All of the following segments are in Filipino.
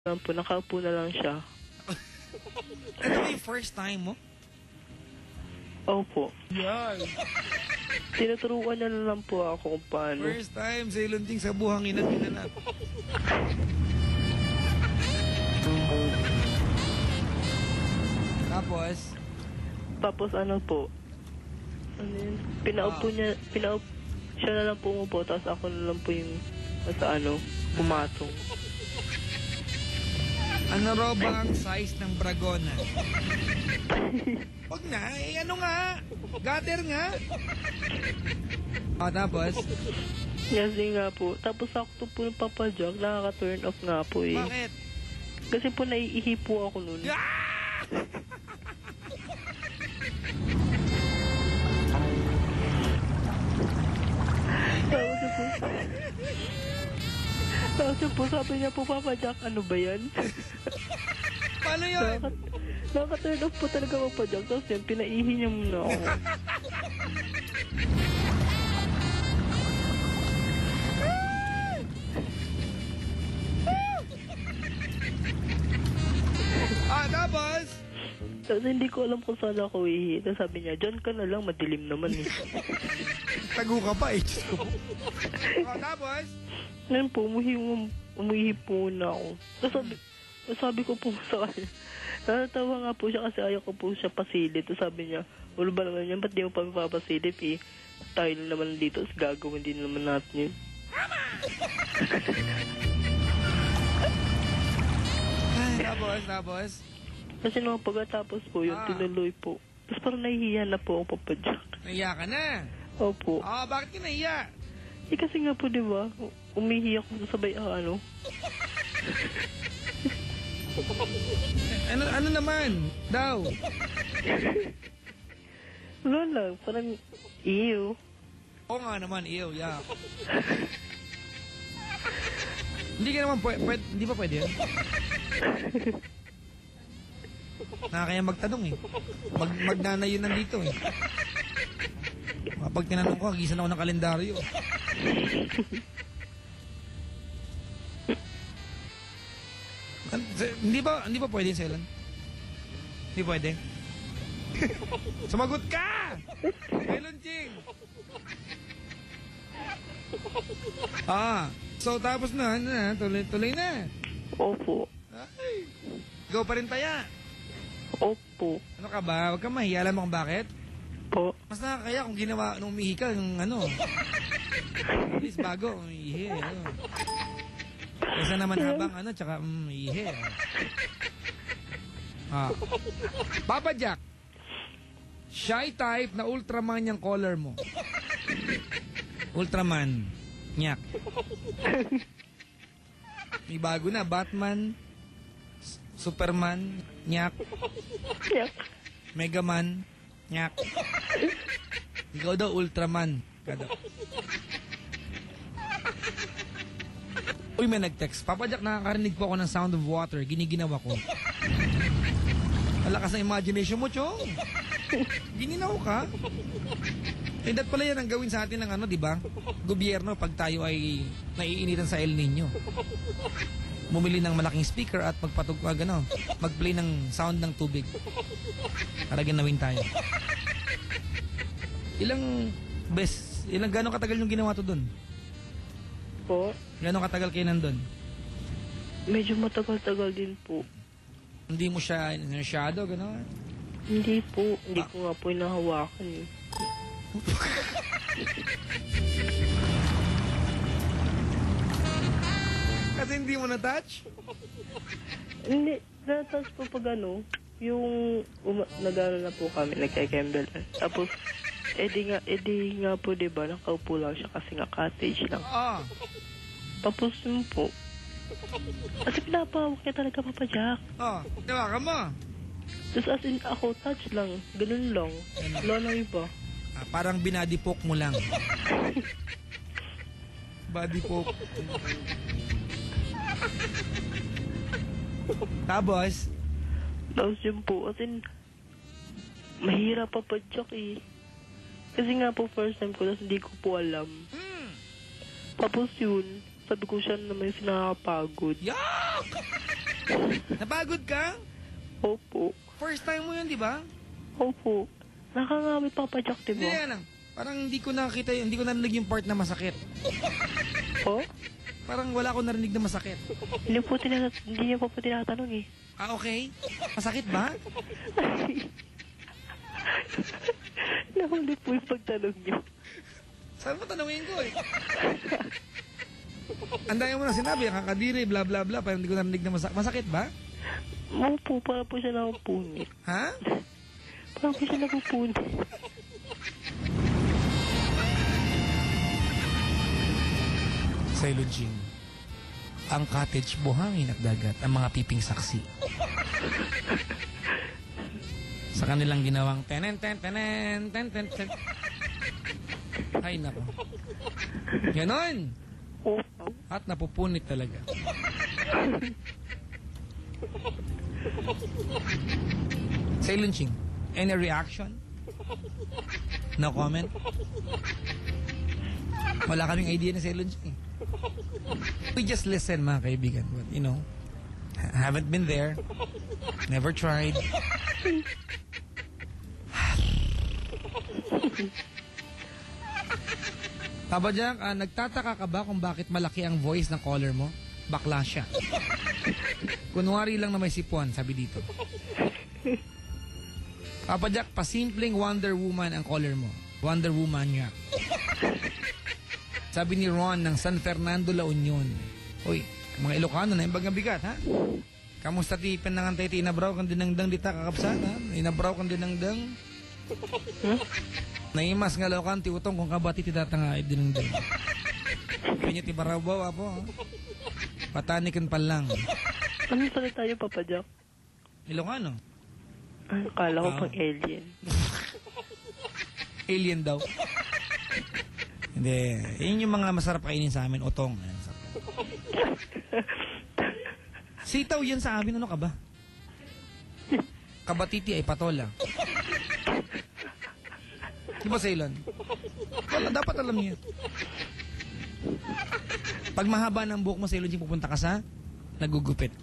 Lang po, nakaupo na lang siya. Ano ba yung first time mo? Opo. Yan. Tinuturuan na lang po ako kung paano. First time sa ilunting sa buhangin at ginanap. Tapos ano po, ano yun? Pinaupo siya na lang po umupo, tapos ako na lang po yung sa ano, pumatong. Ano raw ba ang size ng Bragona? Wag na, ano nga? Gutter nga? Tapos? Kasi nga po, tapos ako po ng Papa Jack, nakaka-turn off nga po eh. Bakit? Kasi po naiihi po ako nun. Tapos po, sabi niya po, Papa Jack, ano ba yan? Paano yun? Nakaka-turn off po talaga Papa Jack. Tapos yun, pinaihi niya muna ako. Tapos? Tapos hindi ko alam kung saan ako ihi. Tapos sabi niya, dyan ka na lang, madilim naman eh. Tago ka pa eh. Tapos? Ngayon po, umihi po na ako. Tapos sabi ko po sa kanya, natatawa nga po siya kasi ayaw ko po siya pasilip. Tapos sabi niya, ulo ba naman yan, ba't di mo pa papasilip eh? Tayo naman dito, tapos gagawin din naman natin yun. Tapos? Kasi nung pagkatapos po yun, tinuloy po. Tapos parang nahihiya na po ako, Papa Jack. Nahiya ka na? Opo. Bakit ka nahiya? Kasi nga po, di ba, umihi ako sabay, ano? Ano naman? Daw? Wala lang, parang, iyo. Oo nga naman, iyo, yeah. Hindi ka naman hindi pa pwede yan? Nakakaya magtanong eh. Magnanay yun nandito eh. Kapag tinanong ko, hagisan ako ng kalendaryo. Hindi ba pwede, Selan? Hindi pwede? Sumagot ka! Selan Ching! So tapos na, tuloy na. Opo. Ay, ikaw pa rin taya. Opo. Ano ka ba? Huwag kang mahiya. Alam mo kung bakit? Po. Mas nakakaya kung ginawa nung umihi ka, yung ano. At least bago, umihi. Ano. Kaysa naman habang ano, tsaka umihi. Papa Jack, shy type na Ultraman yung color mo. Ultraman. Nyak. May bago na, Batman, Superman, nyak. Nyak. Megaman, nyak. Ikaw daw, Ultraman. Uy, may nag-text. Papa Jack, nakakarinig po ako ng sound of water. Giniginawa ko. Malakas na imagination mo, Chong. Gininaw ka. That pala yan ang gawin sa atin ng ano, di ba? Gobyerno pag tayo ay naiinitan sa El Nino. Bumili ng malaking speaker at mag-play ng sound ng tubig. Para ginawin tayo. Gano'ng katagal yung ginawa to dun? Po? Gano'ng katagal kayo nandun? Medyo matagal-tagal din po. Hindi mo siya shadow, gano'n? Hindi po. Hindi ko nga po inahawakan eh. Kasi hindi mo na-touch? Hindi. Na-touch po pag ano, yung nag-ano na po kami, nagkakembel. Tapos, edi nga po, diba, nakaupo lang siya kasi nga cottage lang. Tapos yun po. Kasi pinapawak niya talaga, Papa Jack. Diba ka mo? Tapos as in ako, touch lang. Ganun lang. Wala na iba. Parang binody poke mo lang. Body poke. Tapos yun po. As in, mahirap Papa Jack eh. Kasi nga po first time ko, tapos hindi ko po alam. Tapos yun, sabi ko siya naman yung nakakapagod. Yuck! Napagod ka? Opo. First time mo yun, di ba? Opo. Nakangawit Papa Jack, di Hindi ba? lang. Parang hindi ko narinig yung part na masakit. Po? Parang wala akong narinig na masakit. Hindi niya po tinatanong eh. Ah, okay. Masakit ba? Nahuli po yung pagtanong niyo. Saan mo tanongin ko eh? Ang dami mo na sinabi, kakadiri, bla bla bla, parang hindi ko narinig na masakit ba? Opo, para po siya nakapunit. Ha? Para po siya nakapunit. Sa Ilojing, ang cottage, buhangin at dagat, ang mga piping saksi. Sa kanilang ginawang tenen. Ay, nako. Ganon. Opo. At napupunit talaga. Sa Ilojing, any reaction? No comment? Wala kaming idea na sa Ilojing. We just listen, mga kaibigan. But, you know, haven't been there. Never tried. Papa Jack, nagtataka ka ba kung bakit malaki ang voice ng caller mo? Bakla siya. Kunwari lang na may sipon, sabi dito. Papa Jack, pasimpleng Wonder Woman ang caller mo. Wonder Woman niya. Sabi ni Ron ng San Fernando, La Union. Uy, mga Ilocano na yung bagang bigat, ha? Kamusta ti penangantay ti inabraw kang dinangdang dita kakapsan, ha? Inabraw kang dinangdang. Naimas nga lokan ti utong kung kabati ti datanga ay dinangdang. Kanya ti barabaw, apo, ha? Patanikan pa lang. Anong salita tayo, Papa Jack? Ilocano? Kala ko pang alien. Alien daw. Hindi. Yun yung mga masarap kainin sa amin. Otong. Sitaw yan sa amin. Ano ka ba? Kabatiti ay patola. Di ba, Ceylon? Wala, dapat alam niyo. Pag mahaba ng buhok mo, Ceylon, pupunta ka sa nagugupit.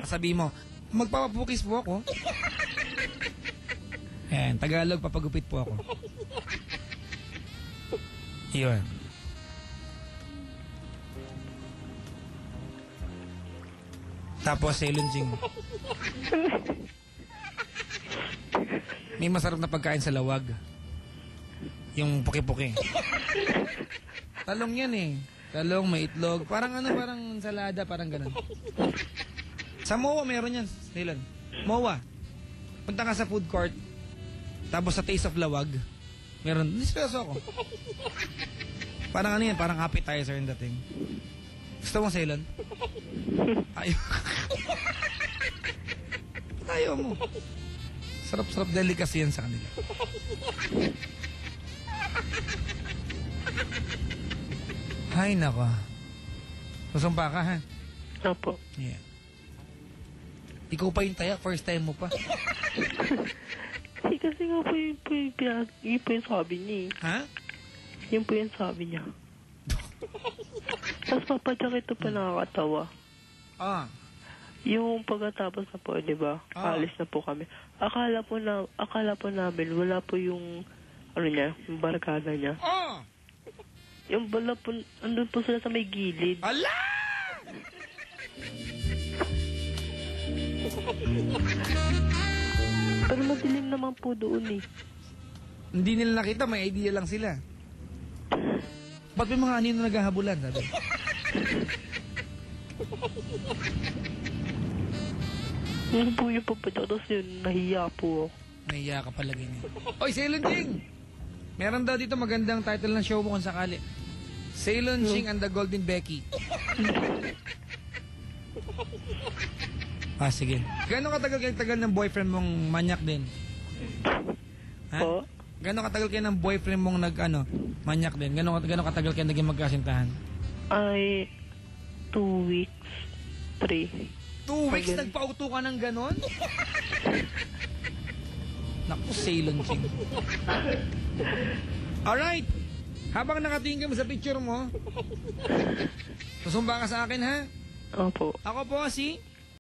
Sabi mo, magpapapukis po ako. Ayan, Tagalog, papagupit po ako. Yun. Tapos, Ceylon, may masarap na pagkain sa lawag. Yung puki-puki. Talong yan eh. Talong, may itlog. Parang parang ensalada, parang ganun. Sa MOA meron yan, Ceylon. MOA. Punta ka sa food court. Tapos sa Taste of Lawag, meron. Nispeso ako. Parang ano yan, parang appetizer yung dating. Gusto mo, Ceylon? Ayaw. Ayaw mo. Sarap-sarap delicacy yan sa kanila. Ay, nako. Susumpa ka, ha? Opo. Yeah. Ikaw pa yung taya, first time mo pa. Kasi nga po yun po yung sabi niya eh. Ha? Yun po yung sabi niya. Tapos Papa Jack, ito pa nakakatawa. Ah. Yung pagkatapos na po, di ba? Alis na po kami. Akala po namin, wala po yung, ano niya, yung barkada niya. Ah! Yung bala po, andun po sila sa may gilid. Ala! Pero madilim naman po doon eh. Hindi nila nakita, may idea lang sila. Ba't may mga anino naghahabulan, sabi? Yun po yung Papa Jack, tapos yun, nahiya po ako. Nahiya ka pala ganyan. Oy, Ceylon Ching! Meron daw dito magandang title ng show mo kung sakali. Ceylon Ching and the Golden Becky. Sige. Gano'ng katagal ng boyfriend mong manyak din? Ha? Po? Gano'ng katagal kayo ng boyfriend mong manyak din? Gano'ng katagal kayo naging magkasintahan? Ay, 2 weeks, 3. 2 weeks nagpauto ka ng ganon? Naku, Ceylon Ching. Alright. Habang nakatingin ka mo sa picture mo, susumba ka sa akin, ha? Opo. Ako po si